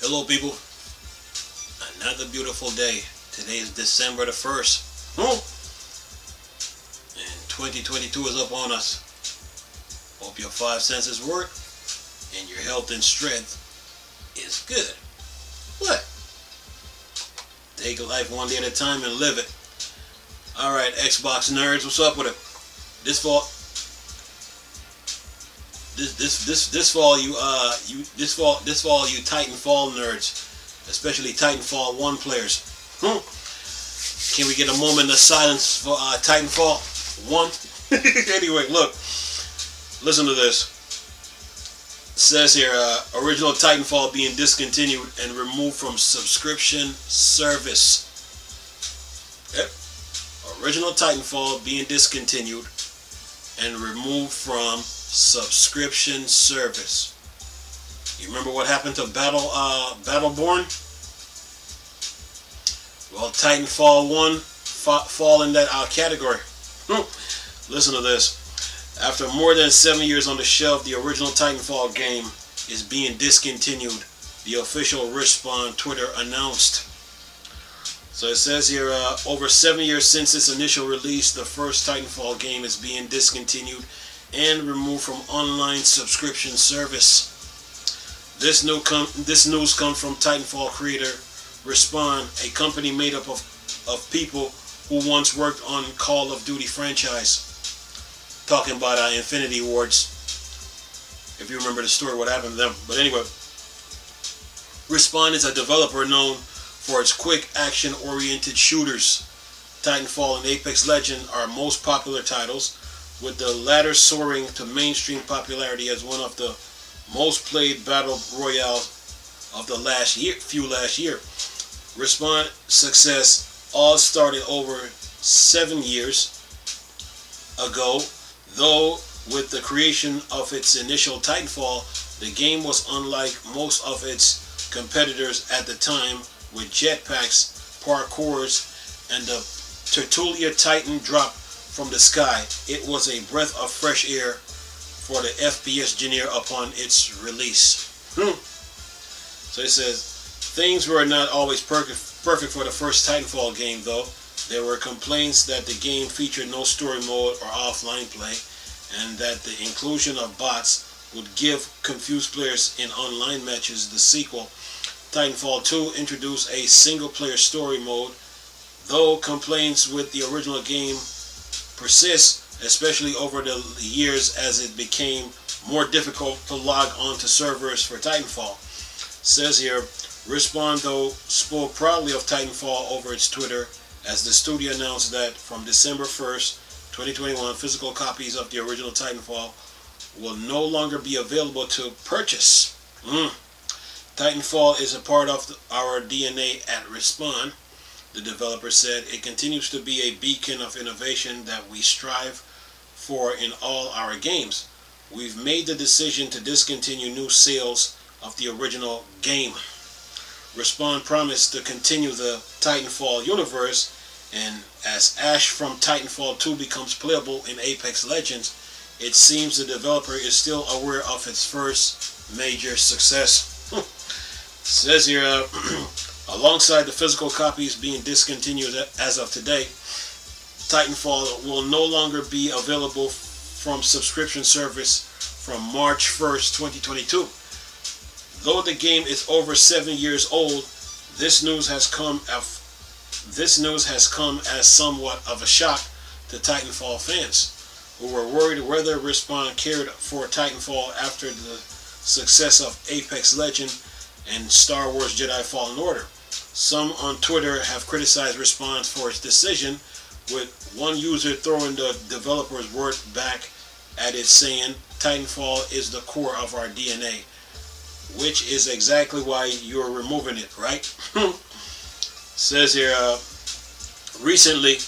Hello people, another beautiful day. Today is December the 1st. And 2022 is up on us. Hope your 5 senses work and your health and strength is good. What? Take life one day at a time and live it. Alright, Xbox nerds, what's up with it? This fall you Titanfall nerds, especially Titanfall 1 players. Can we get a moment of silence for Titanfall 1? Anyway, look, listen to this. It says here, original Titanfall being discontinued and removed from subscription service. Yep. Original Titanfall being discontinued and removed from subscription service. You remember what happened to Battleborn? Well, Titanfall 1 fall in that category. Listen to this. After more than 7 years on the shelf, the original Titanfall game is being discontinued, the official Respawn Twitter announced. So it says here, over 7 years since its initial release, the first Titanfall game is being discontinued and removed from online subscription service. This news comes from Titanfall creator Respawn, a company made up of people who once worked on Call of Duty franchise. Talking about Infinity Wards, if you remember the story, what happened to them. But anyway, Respawn is a developer known for its quick action-oriented shooters. Titanfall and Apex Legends are most popular titles, with the latter soaring to mainstream popularity as one of the most played battle royales of the last year. Respawn's success all started over 7 years ago, though with the creation of its initial Titanfall, the game was unlike most of its competitors at the time, with jetpacks, parkours, and the Tertulia Titan drop from the sky. It was a breath of fresh air for the FPS genre upon its release. So it says, things were not always perfect for the first Titanfall game, though. There were complaints that the game featured no story mode or offline play, and that the inclusion of bots would give confused players in online matches. The sequel, Titanfall 2, introduced a single-player story mode, though complaints with the original game persist, especially over the years as it became more difficult to log on to servers for Titanfall. It says here, Respawn, though, spoke proudly of Titanfall over its Twitter, as the studio announced that from December 1st, 2021, physical copies of the original Titanfall will no longer be available to purchase. Titanfall is a part of our DNA at Respawn, the developer said. It continues to be a beacon of innovation that we strive for in all our games. We've made the decision to discontinue new sales of the original game. Respawn promised to continue the Titanfall universe, and as Ash from Titanfall 2 becomes playable in Apex Legends, it seems the developer is still aware of its first major success. Says here, alongside the physical copies being discontinued as of today, Titanfall will no longer be available from subscription service from March 1st, 2022. Though the game is over 7 years old, this news has come as somewhat of a shock to Titanfall fans, who were worried whether Respawn cared for Titanfall after the success of Apex Legends and Star Wars Jedi Fallen Order. Some on Twitter have criticized Respawn for its decision, with one user throwing the developer's word back at it, saying, Titanfall is the core of our DNA, which is exactly why you're removing it, right? Says here, recently,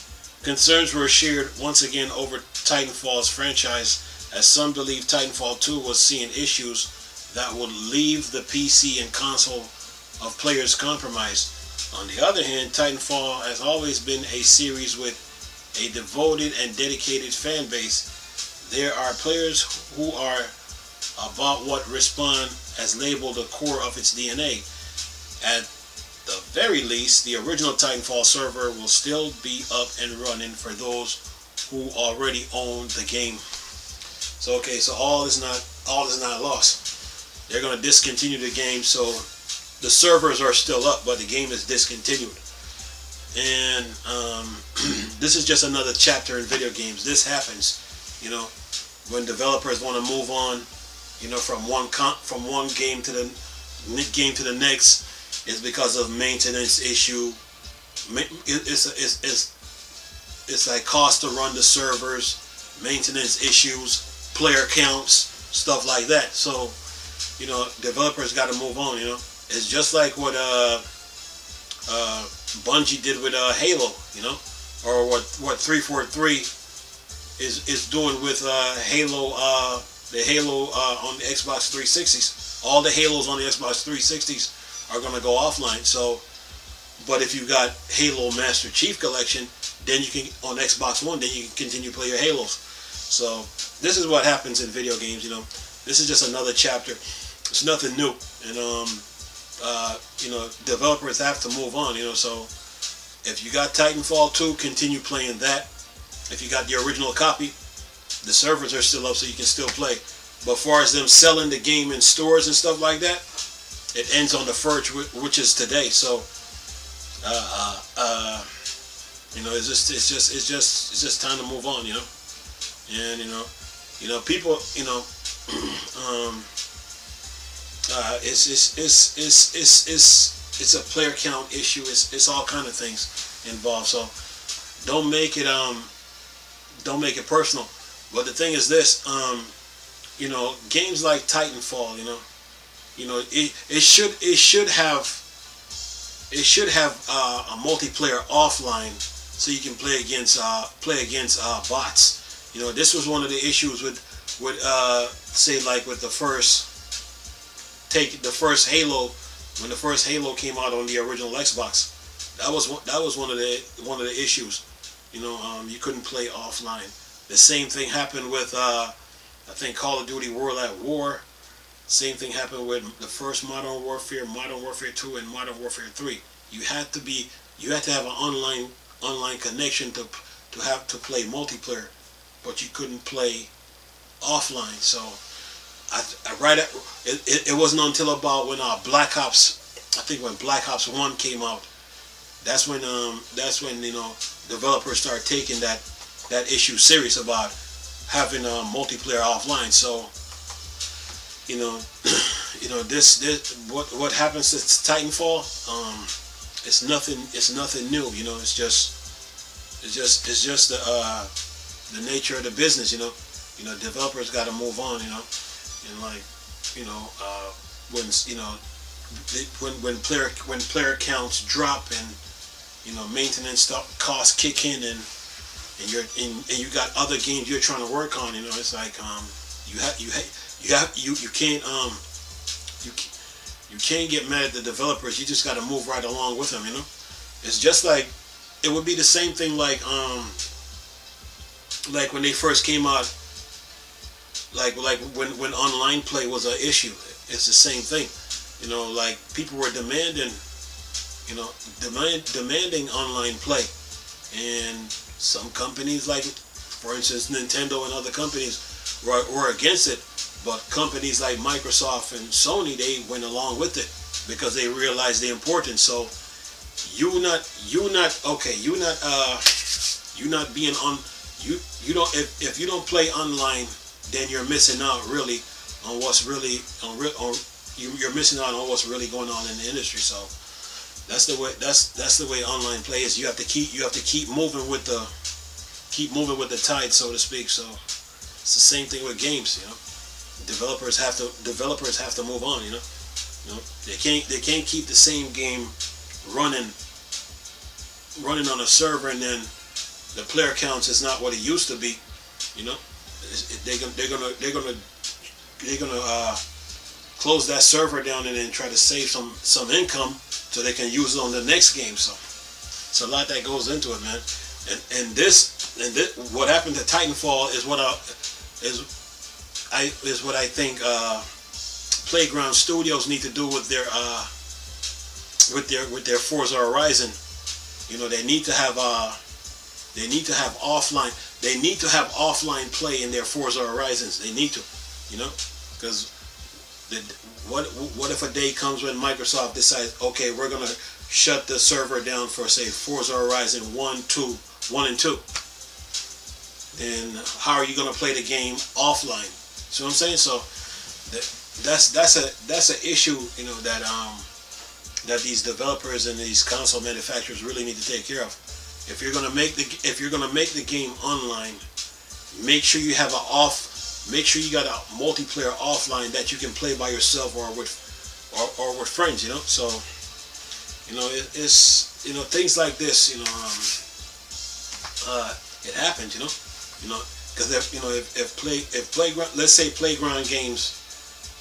concerns were shared once again over Titanfall's franchise, as some believe Titanfall 2 was seeing issues that would leave the PC and console of players compromised. On the other hand, Titanfall has always been a series with a devoted and dedicated fan base. There are players who are about what Respawn has labeled the core of its DNA. at the very least, the original Titanfall server will still be up and running for those who already own the game. So okay, so all is not lost. They're gonna discontinue the game, so the servers are still up, but the game is discontinued. And this is just another chapter in video games. This happens, you know, when developers want to move on, you know, from one game to the next. Is because of maintenance issue. It's like cost to run the servers, maintenance issues, player counts, stuff like that. So, you know, developers got to move on. You know, it's just like what Bungie did with Halo. You know, or what 343 is doing with Halo. The Halo on the Xbox 360s. All the Halos on the Xbox 360s are going to go offline. So, but if you got Halo Master Chief Collection, then you can, on Xbox One, then you can continue to play your Halos. So this is what happens in video games. You know, this is just another chapter. It's nothing new, and you know, developers have to move on. You know, so if you got Titanfall 2, continue playing that. If you got the original copy, the servers are still up, so you can still play. But as far as them selling the game in stores and stuff like that, it ends on the 1st, which is today. So, you know, it's just time to move on. You know, and you know, people, you know, it's a player count issue. It's all kind of things involved. So, don't make it personal. But the thing is this, you know, games like Titanfall, you know, it should have a multiplayer offline, so you can play against bots. You know, this was one of the issues with say like with the first Halo, when the first Halo came out on the original Xbox. That was one of the issues. You know, you couldn't play offline. The same thing happened with I think Call of Duty World at War. Same thing happened with the first Modern Warfare, Modern Warfare 2, and Modern Warfare 3. You had to have an online connection to play multiplayer, but you couldn't play offline. So it wasn't until about when Black Ops, I think when Black Ops 1 came out, that's when you know, developers started taking that issue serious about having multiplayer offline. So, you know, this what happens to Titanfall, it's nothing new. You know, it's just the nature of the business. You know, developers got to move on. You know, and like, you know, when player counts drop and, you know, maintenance costs kick in, and you got other games you're trying to work on. You know, it's like you can't get mad at the developers. You just got to move right along with them. You know, it's just like, it would be the same thing like when they first came out, like when online play was an issue. It's the same thing. You know, like people were demanding online play, and some companies, like for instance Nintendo and other companies, were against it. But companies like Microsoft and Sony, they went along with it because they realized the importance. So you not being on, you don't, if you don't play online, then you're missing out really on what's really you're missing out on what's really going on in the industry. So that's the way online play is. You have to keep moving with the tide, so to speak. So it's the same thing with games. You know, developers have to move on. You know, they can't keep the same game running on a server, and then the player counts is not what it used to be. You know, they're gonna close that server down and then try to save some income so they can use it on the next game. So it's a lot that goes into it, man. And this what happened to Titanfall is what I think Playground Studios need to do with with their Forza Horizon, you know, they need to have offline. They need to have offline play in their Forza Horizons. They need to, you know, because what if a day comes when Microsoft decides, okay, we're gonna shut the server down for, say, Forza Horizon 1 and 2. Then how are you gonna play the game offline? See what I'm saying? So that's an issue, you know, that these developers and these console manufacturers really need to take care of. If you're gonna make the game online, make sure you have make sure you got a multiplayer offline that you can play by yourself or with friends, you know. So, you know, it's, you know, things like this, you know, it happens, you know, because if Playground, let's say Playground Games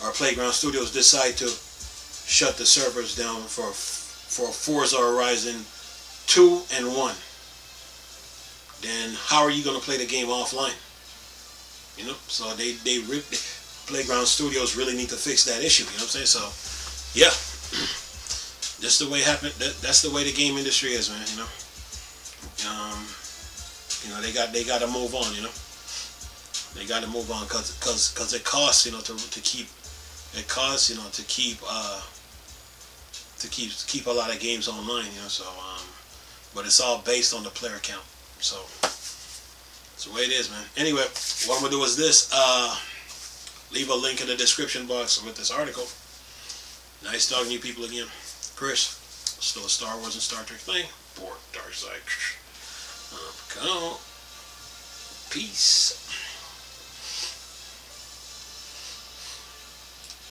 or Playground Studios decide to shut the servers down for Forza Horizon 2 and 1, then how are you going to play the game offline? You know, so Playground Studios really need to fix that issue. You know what I'm saying? So, yeah, that's the way it happened. That's the way the game industry is, man. You know, they got to move on. You know, they got to move on because it costs, you know, to keep a lot of games online. You know, so but it's all based on the player count. So that's the way it is, man. Anyway, what I'm gonna do is this. Leave a link in the description box with this article. Nice talking to you people again. Chris, still a Star Wars and Star Trek thing. Board Dark Side. Peace.